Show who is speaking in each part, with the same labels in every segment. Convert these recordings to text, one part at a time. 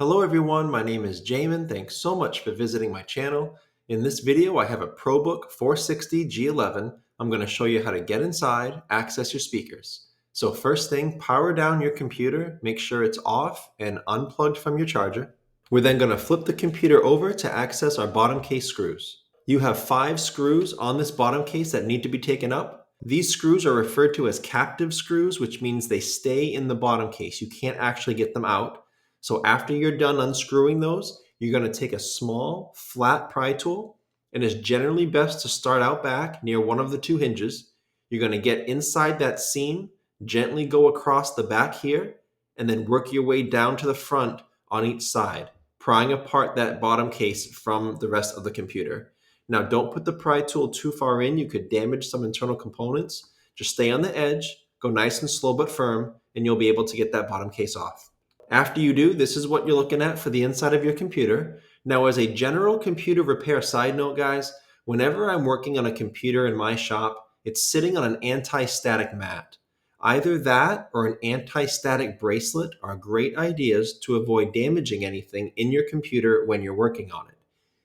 Speaker 1: Hello everyone, my name is Jamin. Thanks so much for visiting my channel. In this video, I have a ProBook 460 G11. I'm going to show you how to get inside, access your speakers. So first thing, power down your computer, make sure it's off and unplugged from your charger. We're then going to flip the computer over to access our bottom case screws. You have 5 screws on this bottom case that need to be taken up. These screws are referred to as captive screws, which means they stay in the bottom case. You can't actually get them out. So after you're done unscrewing those, you're going to take a small, flat pry tool, and it's generally best to start out back near one of the 2 hinges. You're going to get inside that seam, gently go across the back here, and then work your way down to the front on each side, prying apart that bottom case from the rest of the computer. Now, don't put the pry tool too far in. You could damage some internal components. Just stay on the edge, go nice and slow but firm, and you'll be able to get that bottom case off. After you do, this is what you're looking at for the inside of your computer. Now, as a general computer repair side note, guys, whenever I'm working on a computer in my shop, it's sitting on an anti-static mat. Either that or an anti-static bracelet are great ideas to avoid damaging anything in your computer when you're working on it.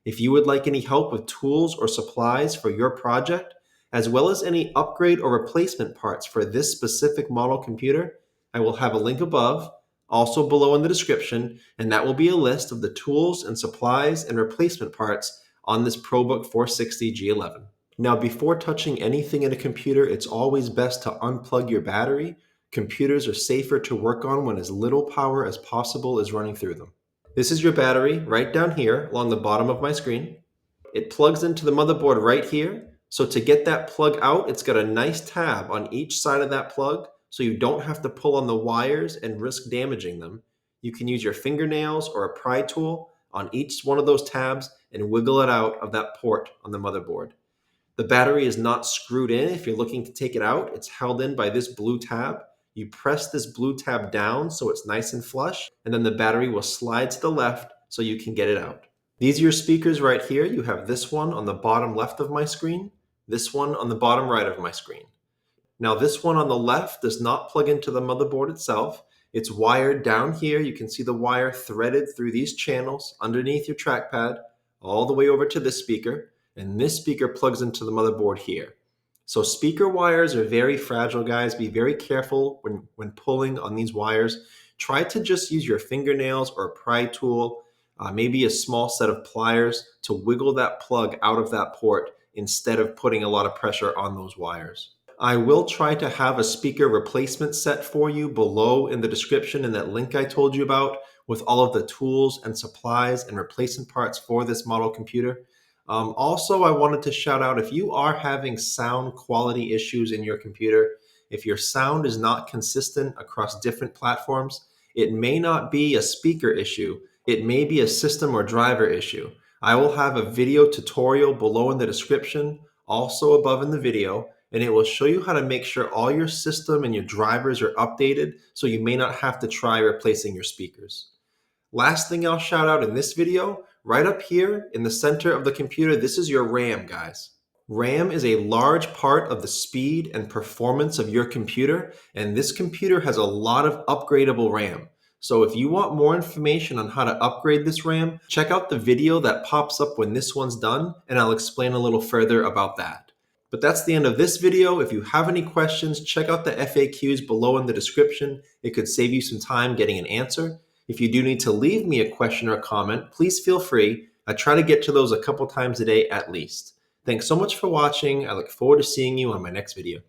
Speaker 1: If you would like any help with tools or supplies for your project, as well as any upgrade or replacement parts for this specific model computer, I will have a link above, also below in the description, and that will be a list of the tools and supplies and replacement parts on this ProBook 460 G11. Now, before touching anything in a computer, it's always best to unplug your battery. Computers are safer to work on when as little power as possible is running through them. This is your battery right down here along the bottom of my screen. It plugs into the motherboard right here. So to get that plug out, it's got a nice tab on each side of that plug, so you don't have to pull on the wires and risk damaging them. You can use your fingernails or a pry tool on each one of those tabs and wiggle it out of that port on the motherboard. The battery is not screwed in if you're looking to take it out. It's held in by this blue tab. You press this blue tab down so it's nice and flush, and then the battery will slide to the left so you can get it out. These are your speakers right here. You have this one on the bottom left of my screen, this one on the bottom right of my screen. Now, this one on the left does not plug into the motherboard itself. It's wired down here. You can see the wire threaded through these channels underneath your trackpad all the way over to this speaker, and this speaker plugs into the motherboard here. So speaker wires are very fragile, guys. Be very careful when pulling on these wires. Try to just use your fingernails or a pry tool, maybe a small set of pliers to wiggle that plug out of that port instead of putting a lot of pressure on those wires. I will try to have a speaker replacement set for you below in the description in that link I told you about with all of the tools and supplies and replacement parts for this model computer. Also, I wanted to shout out if you are having sound quality issues in your computer, if your sound is not consistent across different platforms, it may not be a speaker issue. It may be a system or driver issue. I will have a video tutorial below in the description, also above in the video, and it will show you how to make sure all your system and your drivers are updated so you may not have to try replacing your speakers. Last thing I'll shout out in this video, right up here in the center of the computer, this is your RAM, guys. RAM is a large part of the speed and performance of your computer, and this computer has a lot of upgradable RAM. So if you want more information on how to upgrade this RAM, check out the video that pops up when this one's done, and I'll explain a little further about that. But that's the end of this video. If you have any questions, check out the FAQs below in the description. It could save you some time getting an answer. If you do need to leave me a question or a comment, please feel free. I try to get to those a couple times a day at least. Thanks so much for watching. I look forward to seeing you on my next video.